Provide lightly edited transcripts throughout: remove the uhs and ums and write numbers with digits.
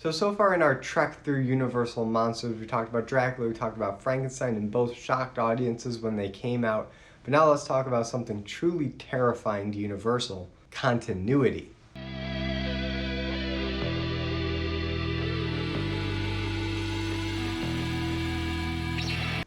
So far in our trek through Universal monsters, we talked about Dracula, we talked about Frankenstein, and both shocked audiences when they came out. But now let's talk about something truly terrifying to Universal: continuity.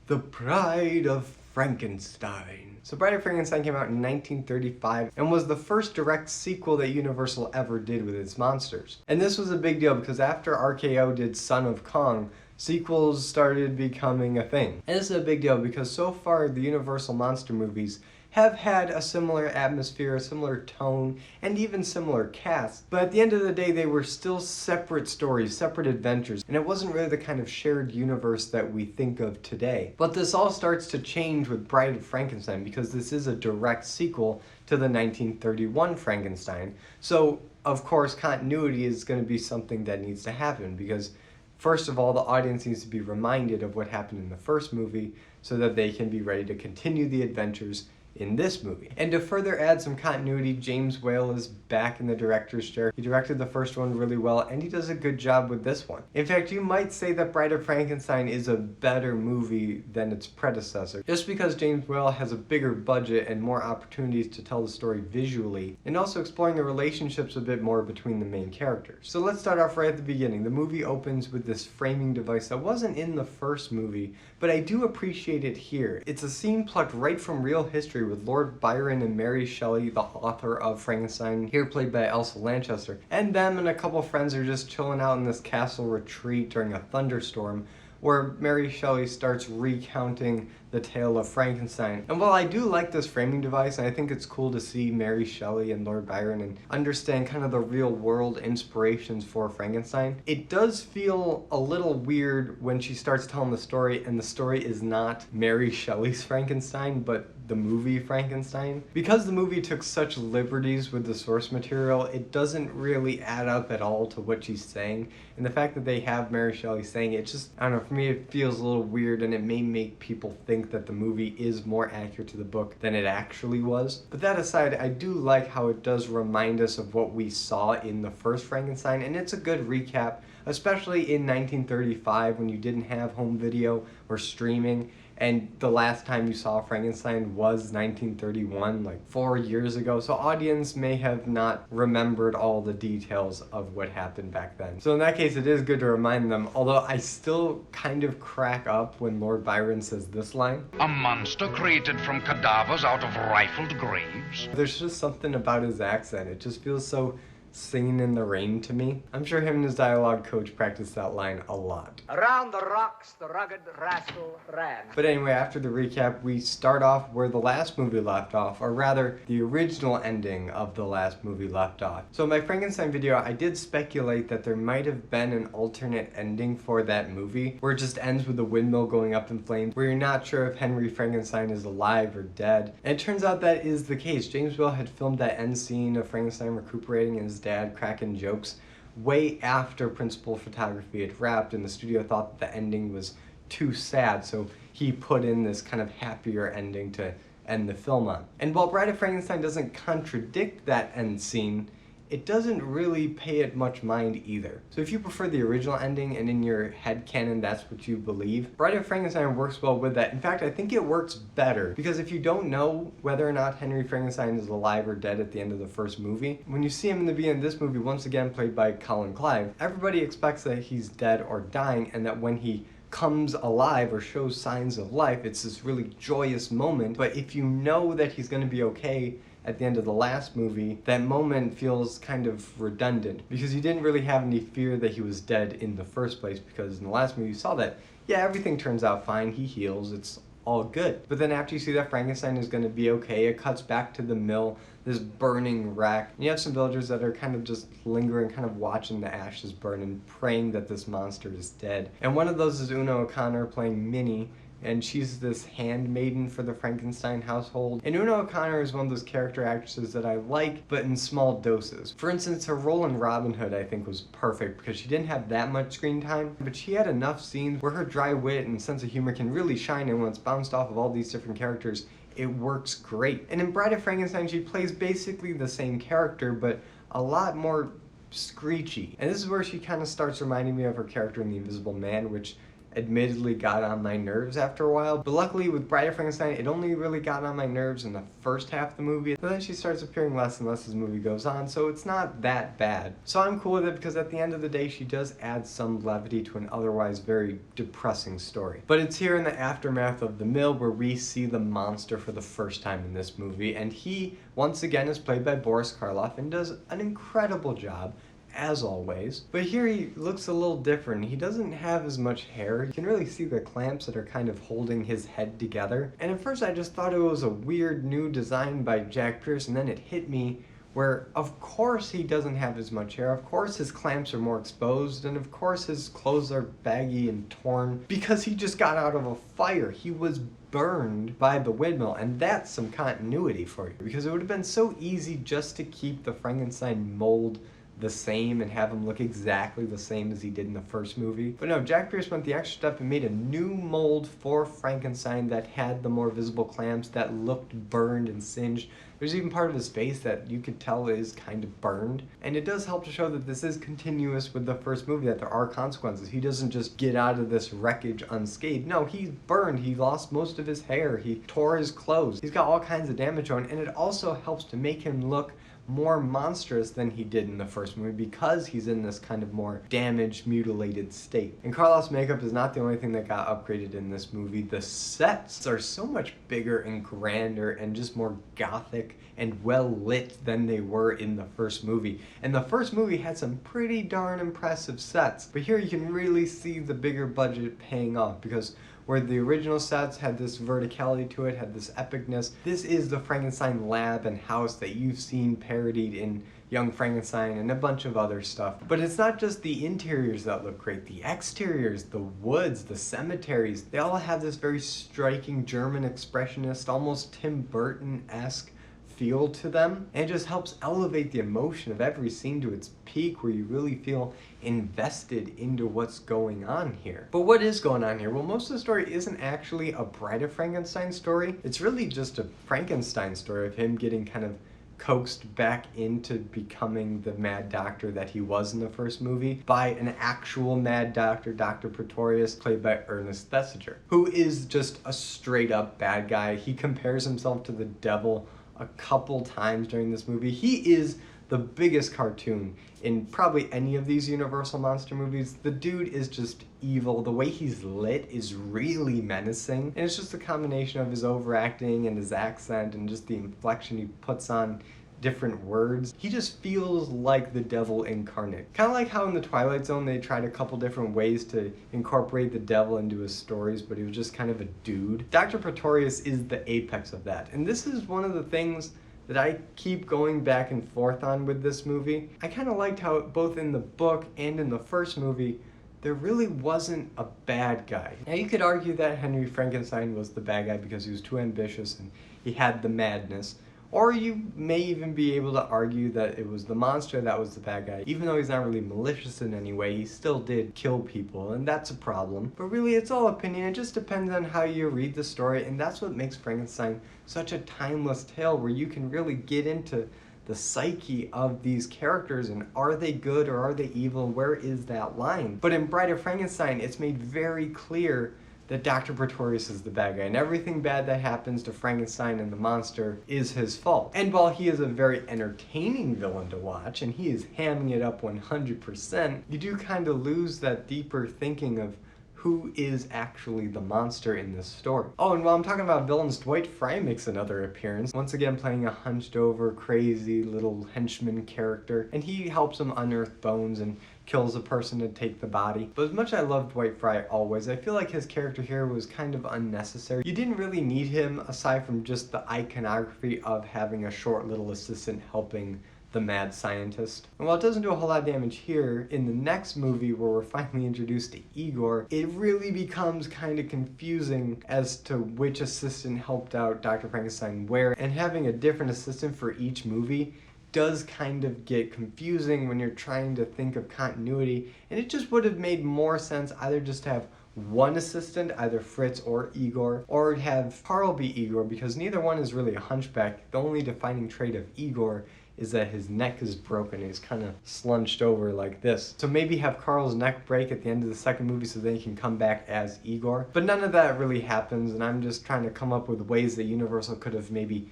The Bride of Frankenstein. So Bride of Frankenstein came out in 1935 and was the first direct sequel that Universal ever did with its monsters. And this was a big deal because after RKO did Son of Kong, sequels started becoming a thing. And this is a big deal because so far the Universal monster movies have had a similar atmosphere, a similar tone, and even similar cast. But at the end of the day, they were still separate stories, separate adventures, and it wasn't really the kind of shared universe that we think of today. But this all starts to change with Bride of Frankenstein because this is a direct sequel to the 1931 Frankenstein. So, of course, continuity is going to be something that needs to happen because first of all, the audience needs to be reminded of what happened in the first movie so that they can be ready to continue the adventures in this movie. And to further add some continuity, James Whale is back in the director's chair. He directed the first one really well, and he does a good job with this one. In fact, you might say that Bride of Frankenstein is a better movie than its predecessor, just because James Whale has a bigger budget and more opportunities to tell the story visually, and also exploring the relationships a bit more between the main characters. So let's start off right at the beginning. The movie opens with this framing device that wasn't in the first movie, but I do appreciate it here. It's a scene plucked right from real history with Lord Byron and Mary Shelley, the author of Frankenstein, here played by Elsa Lanchester, and them and a couple friends are just chilling out in this castle retreat during a thunderstorm where Mary Shelley starts recounting the tale of Frankenstein. And while I do like this framing device, and I think it's cool to see Mary Shelley and Lord Byron and understand kind of the real world inspirations for Frankenstein, it does feel a little weird when she starts telling the story and the story is not Mary Shelley's Frankenstein, but the movie Frankenstein. Because the movie took such liberties with the source material, it doesn't really add up at all to what she's saying. And the fact that they have Mary Shelley saying it, just, I don't know, for me it feels a little weird, and it may make people think that the movie is more accurate to the book than it actually was. But that aside, I do like how it does remind us of what we saw in the first Frankenstein, and it's a good recap, especially in 1935 when you didn't have home video or streaming. And the last time you saw Frankenstein was 1931, like 4 years ago. So audience may have not remembered all the details of what happened back then. So in that case, it is good to remind them, although I still kind of crack up when Lord Byron says this line. A monster created from cadavers out of rifled graves. There's just something about his accent. It just feels so Singing in the Rain to me. I'm sure him and his dialogue coach practiced that line a lot. Around the rocks, the rugged rascal ran. But anyway, after the recap, we start off where the last movie left off, or rather, the original ending of the last movie left off. So in my Frankenstein video, I did speculate that there might have been an alternate ending for that movie, where it just ends with the windmill going up in flames, where you're not sure if Henry Frankenstein is alive or dead. And it turns out that is the case. James Whale had filmed that end scene of Frankenstein recuperating and his dad cracking jokes way after principal photography had wrapped, and the studio thought that the ending was too sad, so he put in this kind of happier ending to end the film on. And while Bride of Frankenstein doesn't contradict that end scene, it doesn't really pay it much mind either. So if you prefer the original ending and in your head canon that's what you believe, Bride of Frankenstein works well with that. In fact, I think it works better because if you don't know whether or not Henry Frankenstein is alive or dead at the end of the first movie, when you see him in the beginning of this movie, once again played by Colin Clive, everybody expects that he's dead or dying, and that when he comes alive or shows signs of life, it's this really joyous moment. But if you know that he's going to be okay at the end of the last movie, that moment feels kind of redundant because you didn't really have any fear that he was dead in the first place, because in the last movie you saw that, yeah, everything turns out fine, he heals, it's all good. But then after you see that Frankenstein is going to be okay, it cuts back to the mill, this burning wreck, and you have some villagers that are kind of just lingering, kind of watching the ashes burn and praying that this monster is dead. And one of those is Una O'Connor playing Minnie, and she's this handmaiden for the Frankenstein household. And Una O'Connor is one of those character actresses that I like, but in small doses. For instance, her role in Robin Hood I think was perfect because she didn't have that much screen time, but she had enough scenes where her dry wit and sense of humor can really shine, and when it's bounced off of all these different characters, it works great. And in Bride of Frankenstein, she plays basically the same character, but a lot more screechy. And this is where she kind of starts reminding me of her character in The Invisible Man, which admittedly got on my nerves after a while. But luckily with Bride of Frankenstein, it only really got on my nerves in the first half of the movie. But then she starts appearing less and less as the movie goes on, so it's not that bad. So I'm cool with it because at the end of the day, she does add some levity to an otherwise very depressing story. But it's here in the aftermath of the mill where we see the monster for the first time in this movie, and he, once again, is played by Boris Karloff and does an incredible job, as always. But here he looks a little different. He doesn't have as much hair. You can really see the clamps that are kind of holding his head together. And at first I just thought it was a weird new design by Jack Pierce, and then it hit me where of course he doesn't have as much hair, of course his clamps are more exposed, and of course his clothes are baggy and torn because he just got out of a fire. He was burned by the windmill, and that's some continuity for you, because it would have been so easy just to keep the Frankenstein mold the same and have him look exactly the same as he did in the first movie. But no, Jack Pierce went the extra step and made a new mold for Frankenstein that had the more visible clamps, that looked burned and singed. There's even part of his face that you could tell is kind of burned. And it does help to show that this is continuous with the first movie, that there are consequences. He doesn't just get out of this wreckage unscathed. No, he's burned. He lost most of his hair. He tore his clothes. He's got all kinds of damage on, and it also helps to make him look more monstrous than he did in the first movie because he's in this kind of more damaged, mutilated state. And Karloff's makeup is not the only thing that got upgraded in this movie. The sets are so much bigger and grander and just more gothic and well lit than they were in the first movie. And the first movie had some pretty darn impressive sets, but here you can really see the bigger budget paying off, because where the original sets had this verticality to it, had this epicness, this is the Frankenstein lab and house that you've seen parodied in Young Frankenstein and a bunch of other stuff. But it's not just the interiors that look great, the exteriors, the woods, the cemeteries, they all have this very striking German expressionist, almost Tim Burton-esque feel to them, and it just helps elevate the emotion of every scene to its peak, where you really feel invested into what's going on here. But what is going on here? Well, most of the story isn't actually a Bride of Frankenstein story. It's really just a Frankenstein story of him getting kind of coaxed back into becoming the mad doctor that he was in the first movie by an actual mad doctor, Dr. Pretorius, played by Ernest Thesiger, who is just a straight up bad guy. He compares himself to the devil a couple times during this movie. He is the biggest cartoon in probably any of these Universal monster movies. The dude is just evil. The way he's lit is really menacing, and it's just a combination of his overacting and his accent and just the inflection he puts on different words. He just feels like the devil incarnate. Kind of like how in the Twilight Zone they tried a couple different ways to incorporate the devil into his stories, but he was just kind of a dude. Dr. Pretorius is the apex of that, and this is one of the things that I keep going back and forth on with this movie. I kind of liked how both in the book and in the first movie there really wasn't a bad guy. Now you could argue that Henry Frankenstein was the bad guy because he was too ambitious and he had the madness. Or you may even be able to argue that it was the monster that was the bad guy. Even though he's not really malicious in any way, he still did kill people, and that's a problem. But really, it's all opinion. It just depends on how you read the story, and that's what makes Frankenstein such a timeless tale, where you can really get into the psyche of these characters and are they good or are they evil? Where is that line? But in Bride of Frankenstein, it's made very clear that Dr. Pretorius is the bad guy, and everything bad that happens to Frankenstein and the monster is his fault. And while he is a very entertaining villain to watch, and he is hamming it up 100%, you do kind of lose that deeper thinking of who is actually the monster in this story. Oh, and while I'm talking about villains, Dwight Frye makes another appearance, once again playing a hunched over, crazy little henchman character, and he helps him unearth bones and kills a person to take the body. But as much as I love Dwight Frye always, I feel like his character here was kind of unnecessary. You didn't really need him aside from just the iconography of having a short little assistant helping the mad scientist. And while it doesn't do a whole lot of damage here, in the next movie where we're finally introduced to Igor, it really becomes kind of confusing as to which assistant helped out Dr. Frankenstein where, and having a different assistant for each movie does kind of get confusing when you're trying to think of continuity, and it just would have made more sense either just to have one assistant, either Fritz or Igor, or have Carl be Igor, because neither one is really a hunchback. The only defining trait of Igor is that his neck is broken. He's kind of slunched over like this. So maybe have Carl's neck break at the end of the second movie so then he can come back as Igor. But none of that really happens, and I'm just trying to come up with ways that Universal could have maybe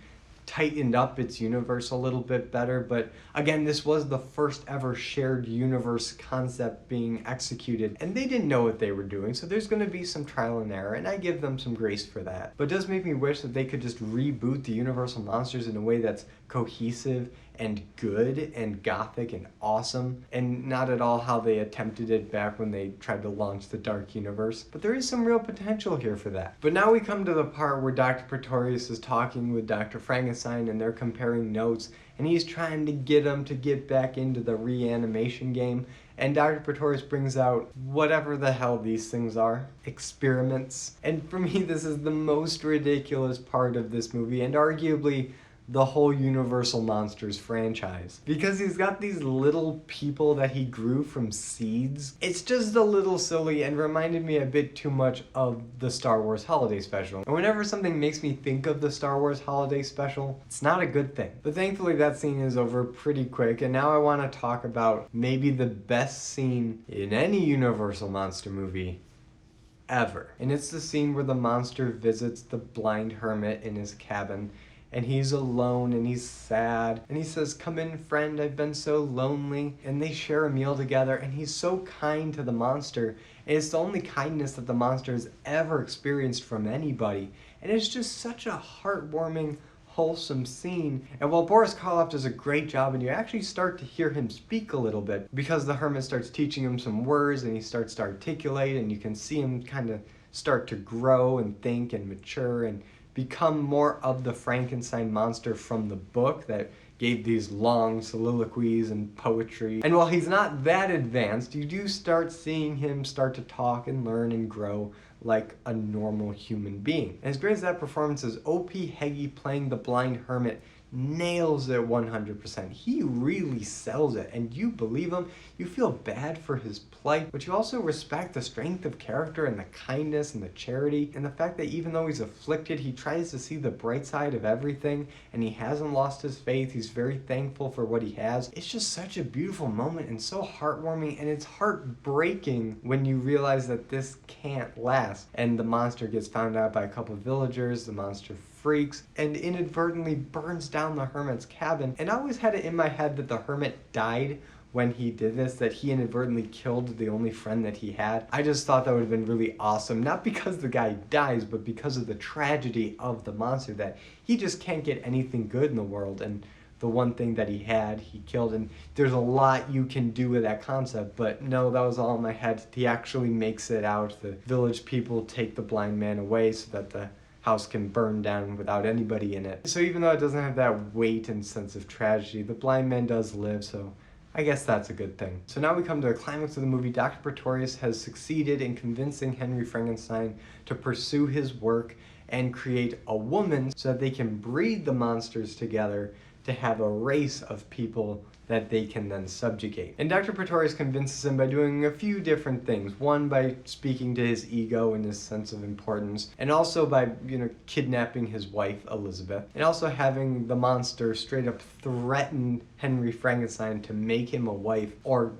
tightened up its universe a little bit better. But again, this was the first ever shared universe concept being executed, and they didn't know what they were doing, so there's going to be some trial and error, and I give them some grace for that. But it does make me wish that they could just reboot the Universal monsters in a way that's cohesive and good and gothic and awesome, and not at all how they attempted it back when they tried to launch the Dark Universe. But there is some real potential here for that. But now we come to the part where Dr. Pretorius is talking with Dr. Frankenstein, and they're comparing notes, and he's trying to get him to get back into the reanimation game. And Dr. Pretorius brings out whatever the hell these things are. Experiments. And for me, this is the most ridiculous part of this movie, and arguably the whole Universal Monsters franchise. Because he's got these little people that he grew from seeds. It's just a little silly and reminded me a bit too much of the Star Wars Holiday Special. And whenever something makes me think of the Star Wars Holiday Special, it's not a good thing. But thankfully that scene is over pretty quick, and now I want to talk about maybe the best scene in any Universal Monster movie ever. And it's the scene where the monster visits the Blind Hermit in his cabin, and he's alone and he's sad, and he says, "Come in, friend, I've been so lonely." And they share a meal together, and he's so kind to the monster, and it's the only kindness that the monster has ever experienced from anybody. And it's just such a heartwarming, wholesome scene. And while Boris Karloff does a great job, and you actually start to hear him speak a little bit, because the hermit starts teaching him some words and he starts to articulate, and you can see him kind of start to grow and think and mature and become more of the Frankenstein monster from the book that gave these long soliloquies and poetry. And while he's not that advanced, you do start seeing him start to talk and learn and grow like a normal human being. And as great as that performance is, O.P. Heggie playing the Blind Hermit nails it 100%. He really sells it, and you believe him, you feel bad for his plight, but you also respect the strength of character and the kindness and the charity, and the fact that even though he's afflicted, he tries to see the bright side of everything, and he hasn't lost his faith. He's very thankful for what he has. It's just such a beautiful moment and so heartwarming, and it's heartbreaking when you realize that this can't last. And the monster gets found out by a couple of villagers, the monster freaks, and inadvertently burns down the hermit's cabin. And I always had it in my head that the hermit died when he did this, that he inadvertently killed the only friend that he had. I just thought that would have been really awesome, not because the guy dies, but because of the tragedy of the monster, that he just can't get anything good in the world, and the one thing that he had, he killed. And there's a lot you can do with that concept, but no, that was all in my head. He actually makes it out. The village people take the blind man away so that the house can burn down without anybody in it. So even though it doesn't have that weight and sense of tragedy, the blind man does live, so I guess that's a good thing. So now we come to the climax of the movie. Dr. Pretorius has succeeded in convincing Henry Frankenstein to pursue his work and create a woman so that they can breed the monsters together to have a race of people that they can then subjugate. And Dr. Pretorius convinces him by doing a few different things. One, by speaking to his ego and his sense of importance, and also by, kidnapping his wife, Elizabeth, and also having the monster straight up threaten Henry Frankenstein to make him a wife, or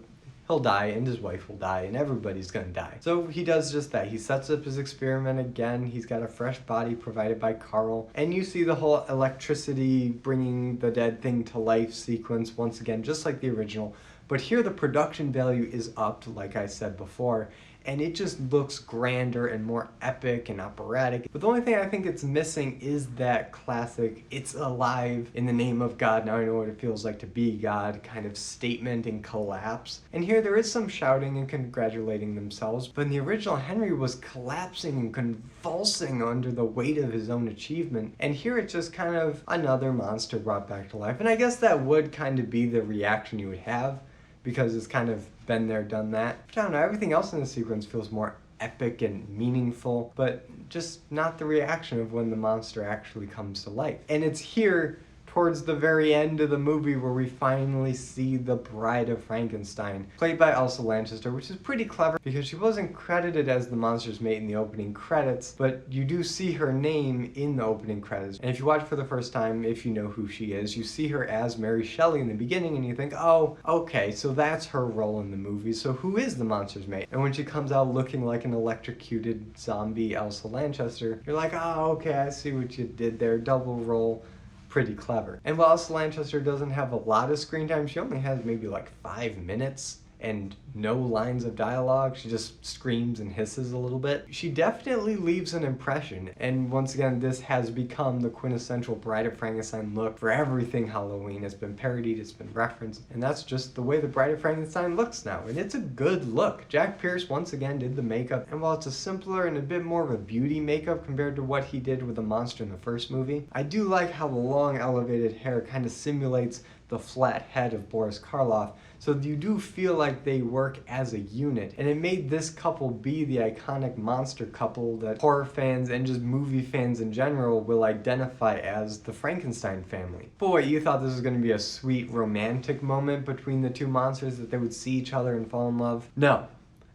he'll die, and his wife will die, and everybody's gonna die. So he does just that. He sets up his experiment again. He's got a fresh body provided by Carl, and you see the whole electricity bringing the dead thing to life sequence once again, just like the original. But here the production value is upped, like I said before, and it just looks grander and more epic and operatic. But the only thing I think it's missing is that classic "it's alive in the name of God, now I know what it feels like to be God" kind of statement and collapse. And here there is some shouting and congratulating themselves, but in the original, Henry was collapsing and convulsing under the weight of his own achievement. And here it's just kind of another monster brought back to life. And I guess that would kind of be the reaction you would have, because it's kind of been there, done that. But I don't know, everything else in the sequence feels more epic and meaningful, but just not the reaction of when the monster actually comes to life. And it's here towards the very end of the movie where we finally see the Bride of Frankenstein, played by Elsa Lanchester, which is pretty clever because she wasn't credited as the monster's mate in the opening credits, but you do see her name in the opening credits. And if you watch for the first time, if you know who she is, you see her as Mary Shelley in the beginning and you think, oh, okay, so that's her role in the movie, so who is the monster's mate? And when she comes out looking like an electrocuted zombie Elsa Lanchester, you're like, oh, okay, I see what you did there, double role. Pretty clever. And while Elsa Lanchester doesn't have a lot of screen time, she only has maybe like 5 minutes and no lines of dialogue. She just screams and hisses a little bit. She definitely leaves an impression. And once again, this has become the quintessential Bride of Frankenstein look for everything Halloween. It's been parodied, it's been referenced, and that's just the way the Bride of Frankenstein looks now. And it's a good look. Jack Pierce once again did the makeup, and while it's a simpler and a bit more of a beauty makeup compared to what he did with the monster in the first movie, I do like how the long elevated hair kind of simulates the flat head of Boris Karloff, so you do feel like they work as a unit. And it made this couple be the iconic monster couple that horror fans and just movie fans in general will identify as the Frankenstein family. Boy, you thought this was going to be a sweet romantic moment between the two monsters, that they would see each other and fall in love. No.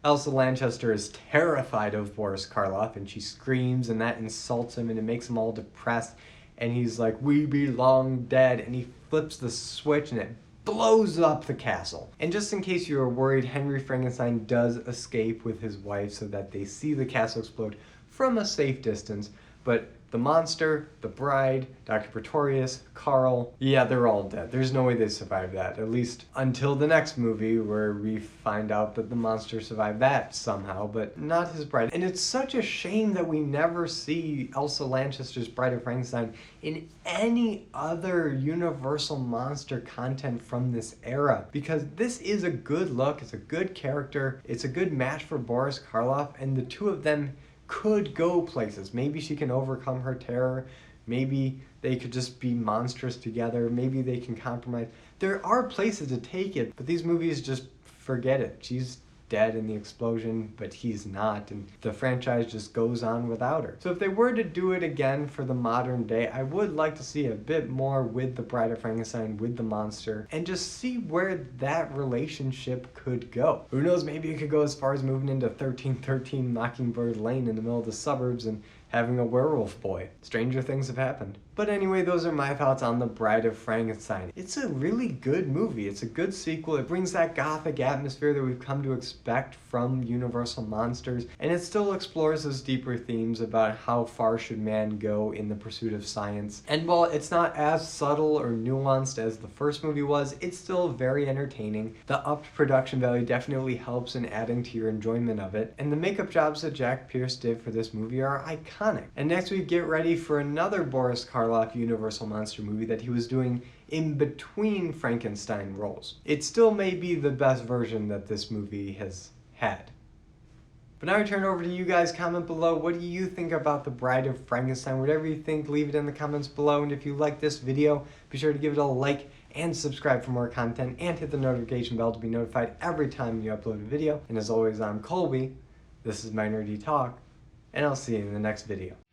Elsa Lanchester is terrified of Boris Karloff, and she screams, and that insults him, and it makes him all depressed. And he's like, "We belong dead," and he flips the switch and it blows up the castle. And just in case you were worried, Henry Frankenstein does escape with his wife so that they see the castle explode from a safe distance, but the monster, the bride, Dr. Pretorius, Carl, yeah, they're all dead. There's no way they survived that, at least until the next movie where we find out that the monster survived that somehow, but not his bride. And it's such a shame that we never see Elsa Lanchester's Bride of Frankenstein in any other Universal monster content from this era, because this is a good look, it's a good character, it's a good match for Boris Karloff, and the two of them could go places. Maybe she can overcome her terror. Maybe they could just be monstrous together. Maybe they can compromise. There are places to take it, but these movies just forget it. She's dead in the explosion, but he's not, and the franchise just goes on without her. So if they were to do it again for the modern day, I would like to see a bit more with the Bride of Frankenstein, with the monster, and just see where that relationship could go. Who knows, maybe it could go as far as moving into 1313 Mockingbird Lane in the middle of the suburbs and having a werewolf boy. Stranger things have happened. But anyway, those are my thoughts on The Bride of Frankenstein. It's a really good movie. It's a good sequel. It brings that gothic atmosphere that we've come to expect from Universal monsters, and it still explores those deeper themes about how far should man go in the pursuit of science. And while it's not as subtle or nuanced as the first movie was, it's still very entertaining. The upped production value definitely helps in adding to your enjoyment of it, and the makeup jobs that Jack Pierce did for this movie are iconic. And next week, get ready for another Boris Karloff Universal monster movie that he was doing in between Frankenstein roles. It still may be the best version that this movie has had. But now I turn it over to you guys. Comment below, what do you think about The Bride of Frankenstein? Whatever you think, leave it in the comments below. And if you like this video, be sure to give it a like and subscribe for more content, and hit the notification bell to be notified every time you upload a video. And as always, I'm Colby. This is My Nerdy Talk, and I'll see you in the next video.